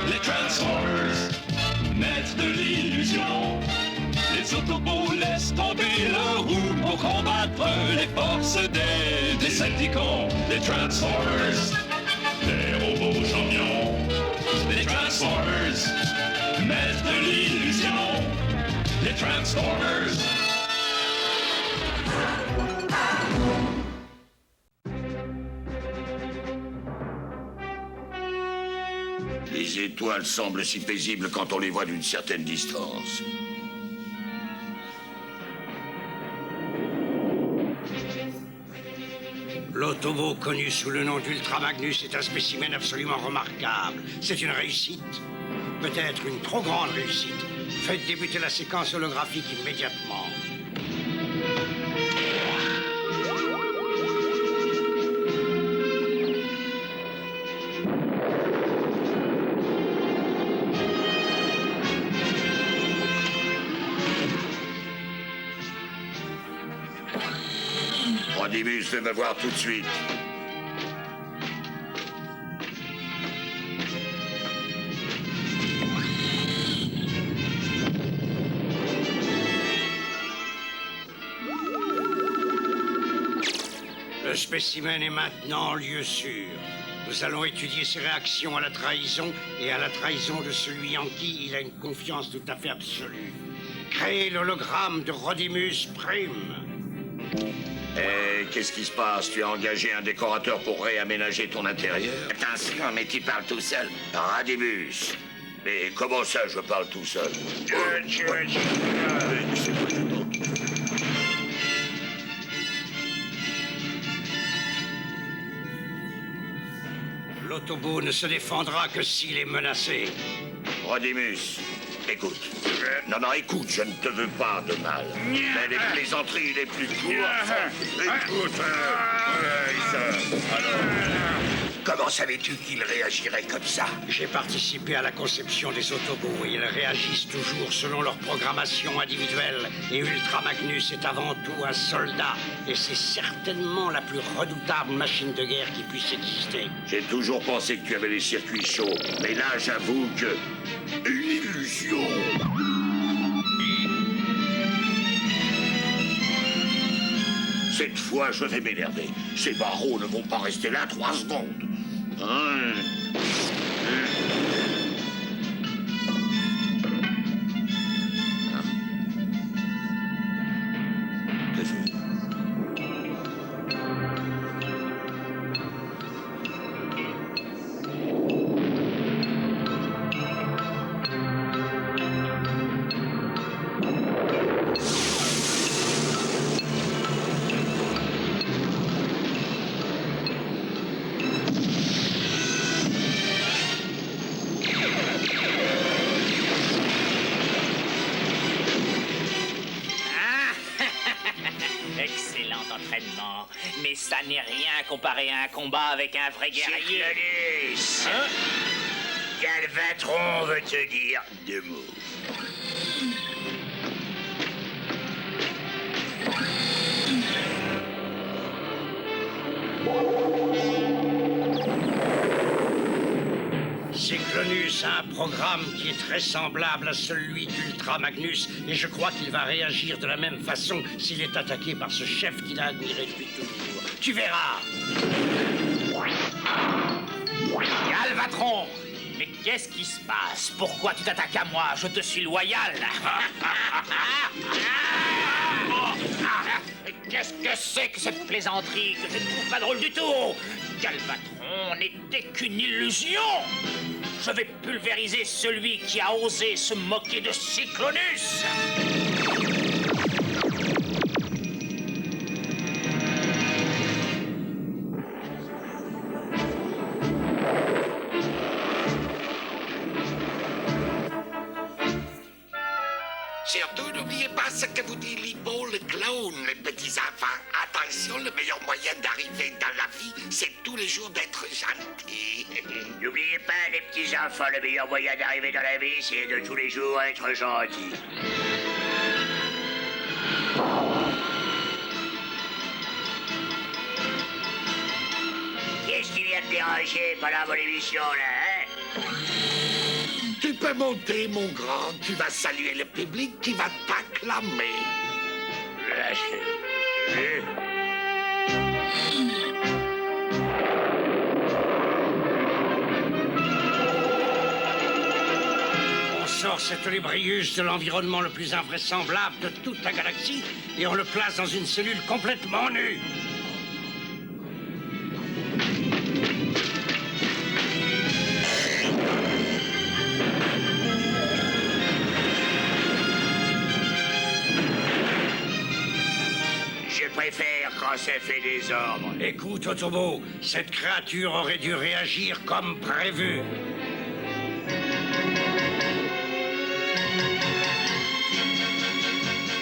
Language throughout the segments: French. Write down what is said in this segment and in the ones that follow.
Les Transformers, maîtres de l'illusion. Les Autobots laissent tomber leur roue pour combattre les forces des Decepticons. Les Transformers, les robots champions. Les Transformers, maîtres de l'illusion. Les Transformers. Les étoiles semblent si paisibles quand on les voit d'une certaine distance. L'Autobo, connu sous le nom d'Ultra Magnus, est un spécimen absolument remarquable. C'est une réussite. Peut-être une trop grande réussite. Faites débuter la séquence holographique immédiatement. Rodimus veut me voir tout de suite. Le spécimen est maintenant en lieu sûr. Nous allons étudier ses réactions à la trahison et à la trahison de celui en qui il a une confiance tout à fait absolue. Créez l'hologramme de Rodimus Prime. Qu'est-ce qui se passe? Tu as engagé un décorateur pour réaménager ton intérieur? Attention, mais tu parles tout seul. Rodimus. Mais comment ça, je parle tout seul? L'Autobo ne se défendra que s'il est menacé. Rodimus, écoute. Non, écoute, je ne te veux pas de mal. Mais les plaisanteries les plus courtes... Écoute, Comment savais-tu qu'il réagirait comme ça? J'ai participé à la conception des Autobots et ils réagissent toujours selon leur programmation individuelle. Et Ultra Magnus est avant tout un soldat. Et c'est certainement la plus redoutable machine de guerre qui puisse exister. J'ai toujours pensé que tu avais les circuits chauds. Mais là, j'avoue que... Une illusion. Cette fois, je vais m'énerver. Ces barreaux ne vont pas rester là 3 secondes. Excellent entraînement, mais ça n'est rien comparé à un combat avec un vrai guerrier. Cyclonus! Hein? Galvatron veut te dire 2 mots. Cyclonus a un programme qui est très semblable à celui d'Ultra Magnus et je crois qu'il va réagir de la même façon s'il est attaqué par ce chef qu'il a admiré depuis toujours. Tu verras. Galvatron! Mais qu'est-ce qui se passe? Pourquoi tu t'attaques à moi? Je te suis loyal. Qu'est-ce que c'est que cette plaisanterie que je ne trouve pas drôle du tout? Galvatron n'était qu'une illusion. Je vais pulvériser celui qui a osé se moquer de Cyclonus. Surtout, n'oubliez pas ce que vous dit Libo le clown, les petits enfants. Attention, le meilleur moyen d'arriver dans la vie, c'est tous les jours d'être gentil. N'oubliez pas, les petits enfants, le meilleur moyen d'arriver dans la vie, c'est de tous les jours être gentil. manger pendant mon émission, là, hein? Tu peux monter, mon grand. Tu vas saluer le public qui va t'acclamer. On sort cet Olébrius de l'environnement le plus invraisemblable de toute la galaxie et on le place dans une cellule complètement nue. Je préfère quand ça fait des ordres. Écoute, Autobo, cette créature aurait dû réagir comme prévu.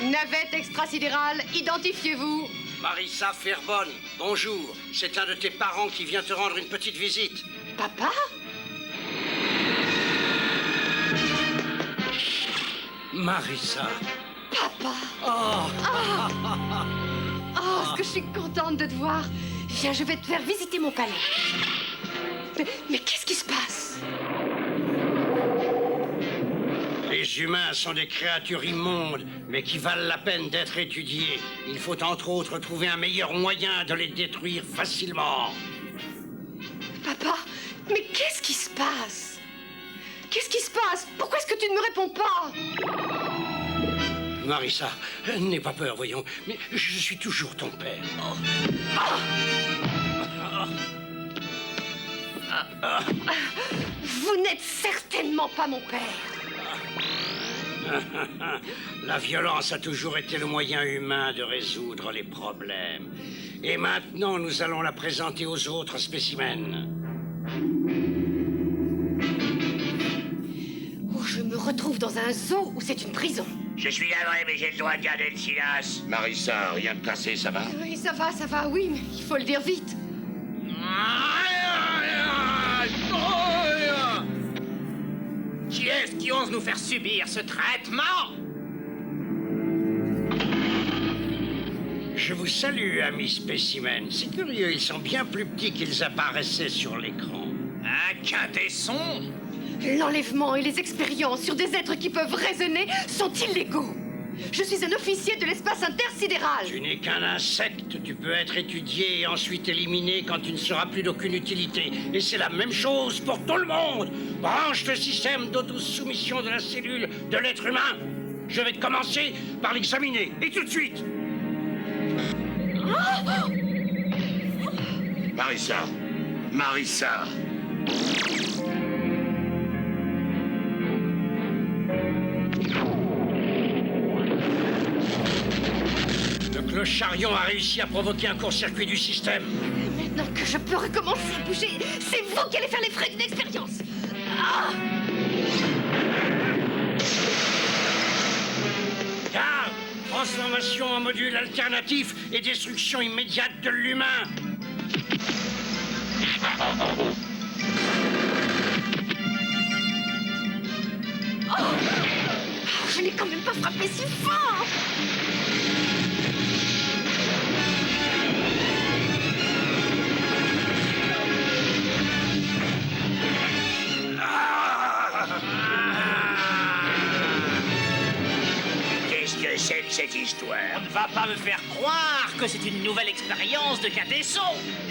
Navette extrasidérale, identifiez-vous. Marissa Fairbonne, bonjour. C'est un de tes parents qui vient te rendre une petite visite. Papa? Marissa. Papa! Oh, Oh, est-ce que je suis contente de te voir. Viens, je vais te faire visiter mon palais. Mais qu'est-ce qui se passe? les humains sont des créatures immondes, mais qui valent la peine d'être étudiées. Il faut entre autres trouver un meilleur moyen de les détruire facilement. Papa, mais qu'est-ce qui se passe? Qu'est-ce qui se passe? Pourquoi est-ce que tu ne me réponds pas? Marissa, n'aie pas peur, voyons. Mais je suis toujours ton père. Vous n'êtes certainement pas mon père. La violence a toujours été le moyen humain de résoudre les problèmes. Et maintenant, nous allons la présenter aux autres spécimens. Oh, je me retrouve dans un zoo ou c'est une prison? Je suis navré, mais j'ai le droit de garder le silence. Marissa, rien de cassé, ça va? Oui, ça va, oui, mais il faut le dire vite. Qui est-ce qui ose nous faire subir ce traitement? Je vous salue, amis spécimens. C'est curieux, ils sont bien plus petits qu'ils apparaissaient sur l'écran. Un quintesson? L'enlèvement et les expériences sur des êtres qui peuvent raisonner sont illégaux. Je suis un officier de l'espace intersidéral. Tu n'es qu'un insecte, tu peux être étudié et ensuite éliminé quand tu ne seras plus d'aucune utilité. Et c'est la même chose pour tout le monde. Branche le système d'autosoumission de la cellule de l'être humain. Je vais commencer par l'examiner, et tout de suite. Marissa. Marissa. Le clocharion a réussi à provoquer un court-circuit du système. Maintenant que je peux recommencer à bouger, c'est vous qui allez faire les frais d'une expérience. Garde, transformation en module alternatif et destruction immédiate de l'humain. Je n'ai quand même pas frappé si fort. Qu'est-ce que c'est que cette histoire? On ne va pas me faire croire que c'est une nouvelle expérience de quintesson.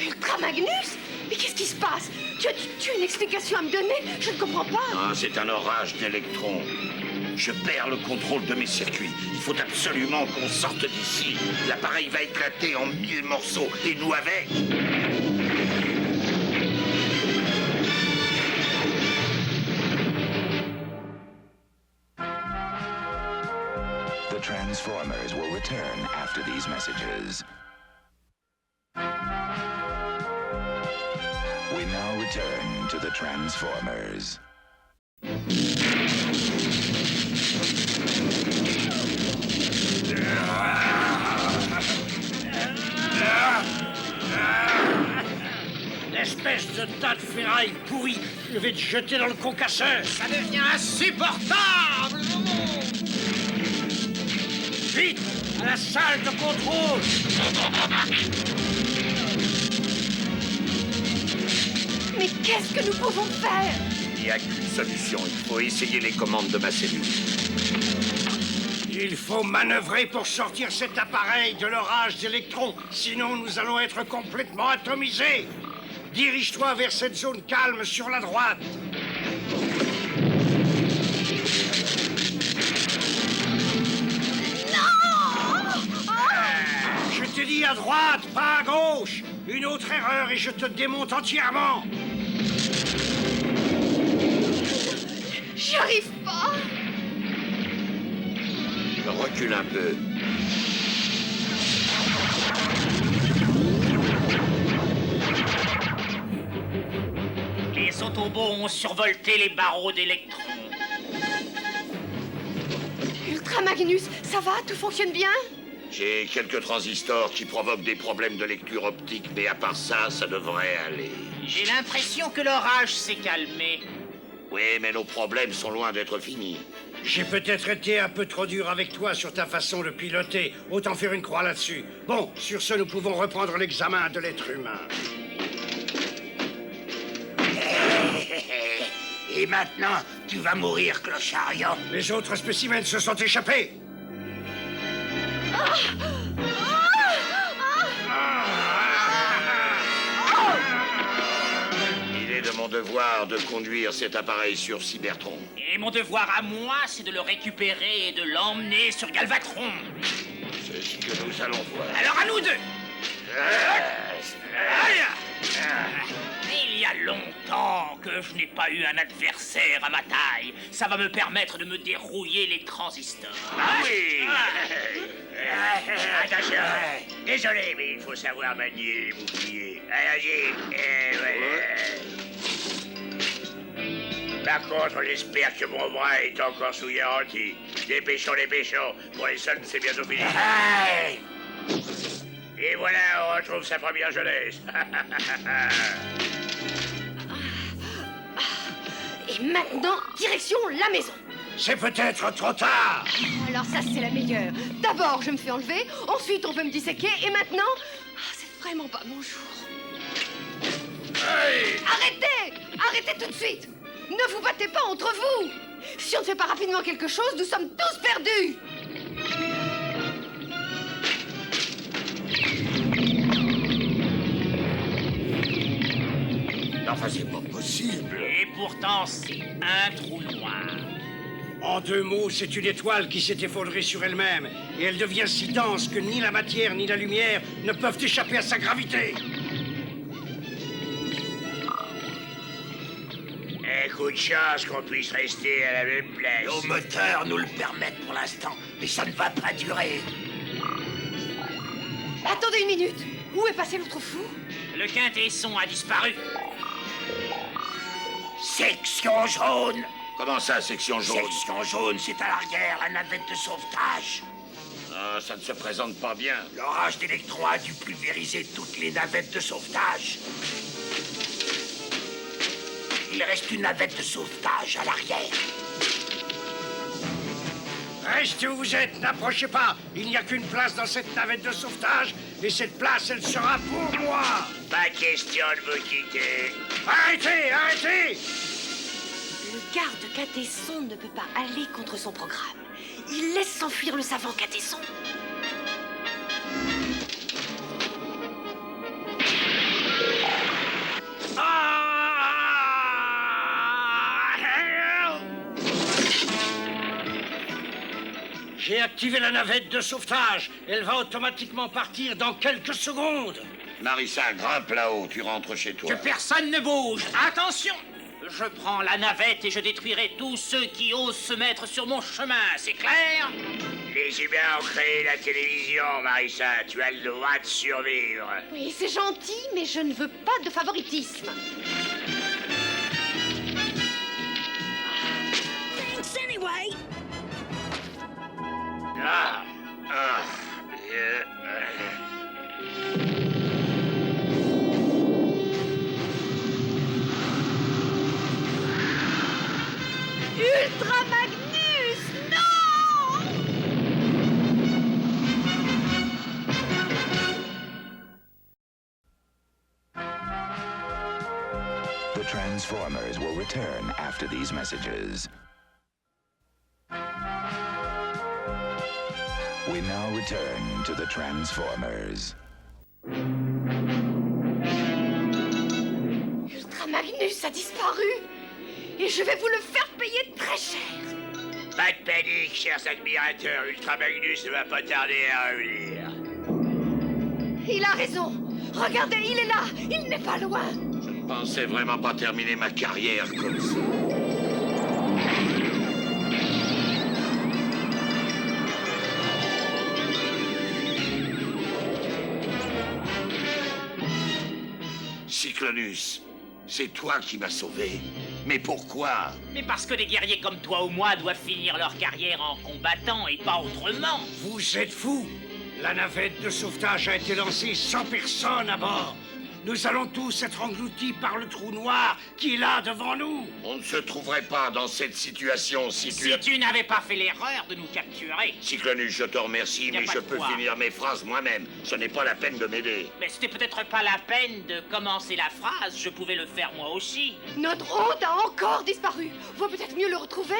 Ultra Magnus? Mais qu'est-ce qui se passe? Tu as une explication à me donner? Je ne comprends pas. Ah, c'est un orage d'électrons. Je perds le contrôle de mes circuits. Il faut absolument qu'on sorte d'ici. L'appareil va éclater en 1000 morceaux, et nous avec. The Transformers will return after these messages. We now return to the Transformers. Espèce de tas de ferraille pourrie, je vais te jeter dans le concasseur. Ça devient insupportable. Vite, à la salle de contrôle. Mais qu'est-ce que nous pouvons faire? Il n'y a qu'une solution. Il faut essayer les commandes de ma cellule. Il faut manœuvrer pour sortir cet appareil de l'orage d'électrons. Sinon, nous allons être complètement atomisés. Dirige-toi vers cette zone calme sur la droite. Je te dis à droite, pas à gauche. Une autre erreur et je te démonte entièrement. J'y arrive pas. Je recule un peu. Les Autobots ont survolté les barreaux d'électrons. Ultra Magnus, ça va? Tout fonctionne bien? J'ai quelques transistors qui provoquent des problèmes de lecture optique, mais à part ça, ça devrait aller. J'ai l'impression que l'orage s'est calmé. Oui, mais nos problèmes sont loin d'être finis. J'ai peut-être été un peu trop dur avec toi sur ta façon de piloter. Autant faire une croix là-dessus. Bon, sur ce, nous pouvons reprendre l'examen de l'être humain. Et maintenant, tu vas mourir, clochariant. Les autres spécimens se sont échappés. Il est de mon devoir de conduire cet appareil sur Cybertron. Et mon devoir à moi, c'est de le récupérer et de l'emmener sur Galvatron. C'est ce que nous allons voir. Alors à nous deux. Il y a longtemps que je n'ai pas eu un adversaire à ma taille. Ça va me permettre de me dérouiller les transistors. Ah oui. Attention. Désolé, mais il faut savoir manier les boucliers. Allez, Par contre, j'espère que mon bras est encore sous garantie. Dépêchons. Pour les soldes, c'est bientôt fini. Et voilà, on retrouve sa première jeunesse. Et maintenant, direction la maison. C'est peut-être trop tard. Alors ça, c'est la meilleure. D'abord, je me fais enlever, ensuite on veut me disséquer, et maintenant... c'est vraiment pas mon jour. Arrêtez! Arrêtez tout de suite! Ne vous battez pas entre vous! Si on ne fait pas rapidement quelque chose, nous sommes tous perdus! Enfin, c'est pas possible. Et pourtant, c'est un trou noir. En deux mots, c'est une étoile qui s'est effondrée sur elle-même. Et elle devient si dense que ni la matière ni la lumière ne peuvent échapper à sa gravité. Coup de chance qu'on puisse rester à la même place. Nos moteurs nous le permettent pour l'instant, mais ça ne va pas durer. Attendez une minute. Où est passé l'autre fou? Le quintesson a disparu. Section jaune. Comment ça, section jaune? Section jaune, c'est à l'arrière, la navette de sauvetage. Ah, ça ne se présente pas bien. L'orage d'électrons a dû pulvériser toutes les navettes de sauvetage. Il reste une navette de sauvetage à l'arrière. Restez où vous êtes, n'approchez pas. Il n'y a qu'une place dans cette navette de sauvetage, et cette place, elle sera pour moi. Pas question de vous quitter. Arrêtez! Le garde Quintesson ne peut pas aller contre son programme. Il laisse s'enfuir le savant Quintesson. J'ai activé la navette de sauvetage. Elle va automatiquement partir dans quelques secondes. Marissa, grimpe là-haut, tu rentres chez toi. Que personne ne bouge. Attention! Je prends la navette et je détruirai tous ceux qui osent se mettre sur mon chemin, c'est clair? Les humains ont créé la télévision, Marissa. Tu as le droit de survivre. Oui, c'est gentil, mais je ne veux pas de favoritisme. Thanks anyway. Ultra Magnus, non! The Transformers will return after these messages. We now return to the Transformers. Ultra Magnus a disparu. Et je vais vous le faire payer très cher. Pas de panique, chers admirateurs. Ultra Magnus ne va pas tarder à revenir. Il a raison. Regardez, il est là. Il n'est pas loin. Je ne pensais vraiment pas terminer ma carrière comme ça. Cyclonus, c'est toi qui m'as sauvé. Mais pourquoi? Mais parce que des guerriers comme toi ou moi doivent finir leur carrière en combattant et pas autrement. Vous êtes fous. La navette de sauvetage a été lancée sans personne à bord. Nous allons tous être engloutis par le trou noir qui est là devant nous. On ne se trouverait pas dans cette situation si tu... Si tu n'avais pas fait l'erreur de nous capturer. Cyclonus, je te remercie, Y a mais pas je de peux quoi. finir mes phrases moi-même. Ce n'est pas la peine de m'aider. Mais c'était peut-être pas la peine de commencer la phrase, je pouvais le faire moi aussi. Notre hôte a encore disparu. Vaut peut-être mieux le retrouver.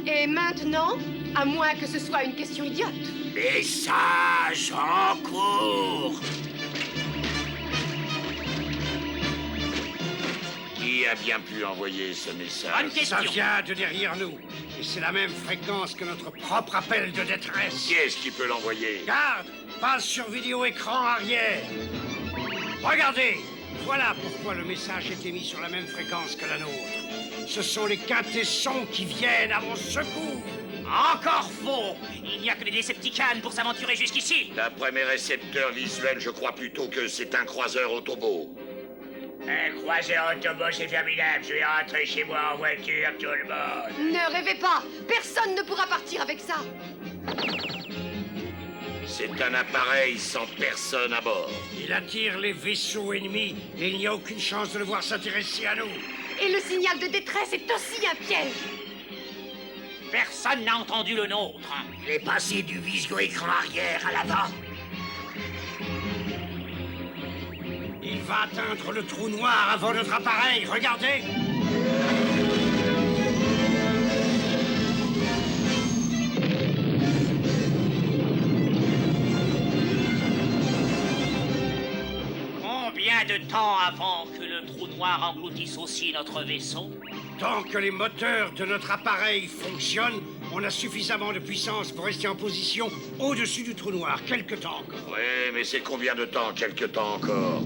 Et maintenant, à moins que ce soit une question idiote. Message en cours. Qui a bien pu envoyer ce message? Bonne question. Ça vient de derrière nous. Et c'est la même fréquence que notre propre appel de détresse. Qui est-ce qui peut l'envoyer? Garde, passe sur vidéo écran arrière. Regardez, voilà pourquoi le message est émis sur la même fréquence que la nôtre. Ce sont les quintessons qui viennent à mon secours. Encore faux. Il n'y a que les Decepticons pour s'aventurer jusqu'ici. D'après mes récepteurs visuels, je crois plutôt que c'est un croiseur autobo. Un croiseur autobo, c'est formidable. Je vais rentrer chez moi en voiture, tout le monde. Ne rêvez pas. Personne ne pourra partir avec ça. C'est un appareil sans personne à bord. Il attire les vaisseaux ennemis et il n'y a aucune chance de le voir s'intéresser à nous. Et le signal de détresse est aussi un piège. Personne n'a entendu le nôtre. Il est passé du visio-écran arrière à l'avant. Il va atteindre le trou noir avant notre appareil, regardez. Combien de temps avant que le trou noir engloutisse aussi notre vaisseau? Tant que les moteurs de notre appareil fonctionnent, on a suffisamment de puissance pour rester en position au-dessus du trou noir, quelque temps encore. Oui, mais c'est combien de temps? Quelque temps encore?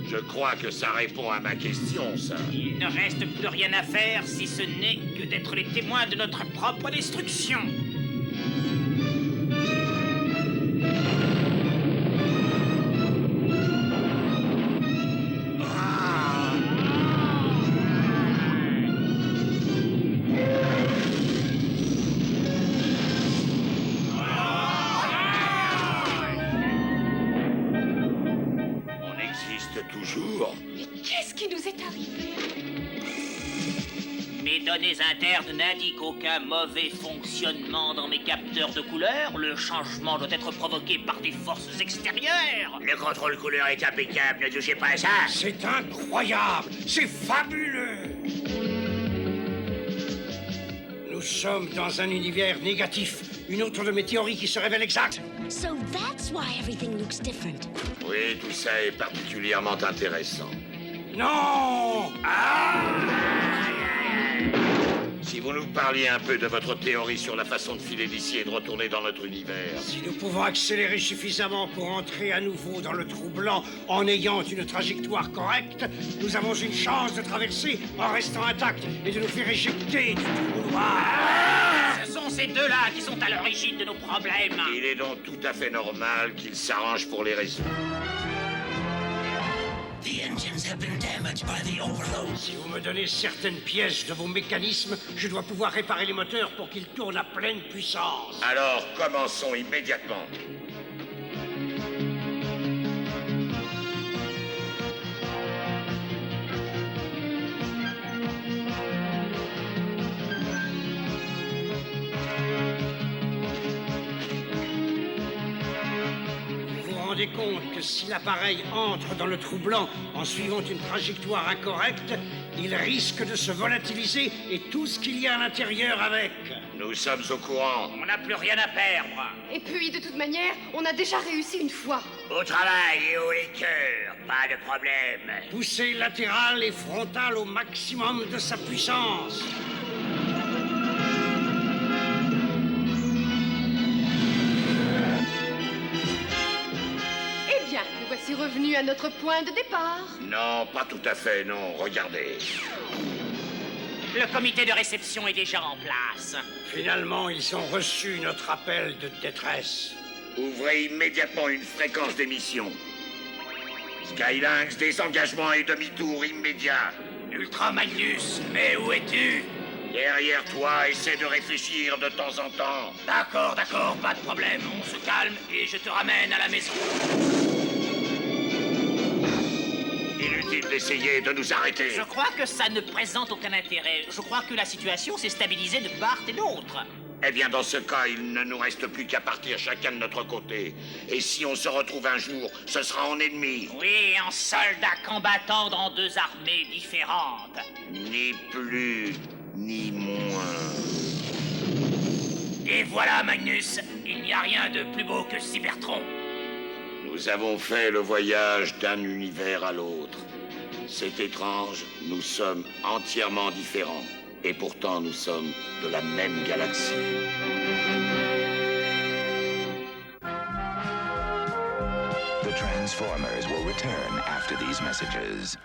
Je crois que ça répond à ma question, ça. Il ne reste plus rien à faire si ce n'est que d'être les témoins de notre propre destruction. On existe toujours. Mais qu'est-ce qui nous est arrivé? Mes données internes n'indiquent aucun mauvais fonctionnement dans mes capteurs de couleurs. Le changement doit être provoqué par des forces extérieures. Le contrôle couleur est impeccable, ne touchez pas à ça. C'est incroyable, c'est fabuleux. Nous sommes dans un univers négatif, une autre de mes théories qui se révèle exacte. So that's why everything looks different. Oui, tout ça est particulièrement intéressant. Non! Si vous nous parliez un peu de votre théorie sur la façon de filer d'ici et de retourner dans notre univers. Si nous pouvons accélérer suffisamment pour entrer à nouveau dans le trou blanc en ayant une trajectoire correcte, nous avons une chance de traverser en restant intacts et de nous faire éjecter du trou noir. Ce sont ces deux-là qui sont à l'origine de nos problèmes. Il est donc tout à fait normal qu'ils s'arrangent pour les résoudre. Si vous me donnez certaines pièces de vos mécanismes, je dois pouvoir réparer les moteurs pour qu'ils tournent à pleine puissance. Alors, commençons immédiatement. rendez compte que si l'appareil entre dans le trou blanc en suivant une trajectoire incorrecte, il risque de se volatiliser et tout ce qu'il y a à l'intérieur avec. Nous sommes au courant. On n'a plus rien à perdre. Et puis, de toute manière, on a déjà réussi une fois. Au travail et haut les cœurs, pas de problème. Poussée latérale et frontale au maximum de sa puissance. Eh bien, nous voici revenus à notre point de départ. Non, pas tout à fait, non. Regardez. Le comité de réception est déjà en place. Finalement, ils ont reçu notre appel de détresse. Ouvrez immédiatement une fréquence d'émission. Skylinks, désengagement et demi-tour immédiat. Ultra Magnus, mais où es-tu? Derrière toi, essaie de réfléchir de temps en temps. D'accord, pas de problème. On se calme et je te ramène à la maison. Inutile d'essayer de nous arrêter. Je crois que ça ne présente aucun intérêt. Je crois que la situation s'est stabilisée de part et d'autre. Eh bien, dans ce cas, il ne nous reste plus qu'à partir chacun de notre côté. Et si on se retrouve un jour, ce sera en ennemi. Oui, en soldats combattant dans deux armées différentes. Ni plus, ni moins. Et voilà, Magnus, il n'y a rien de plus beau que Cybertron. Nous avons fait le voyage d'un univers à l'autre. C'est étrange, nous sommes entièrement différents. Et pourtant, nous sommes de la même galaxie. The Transformers will return after these messages.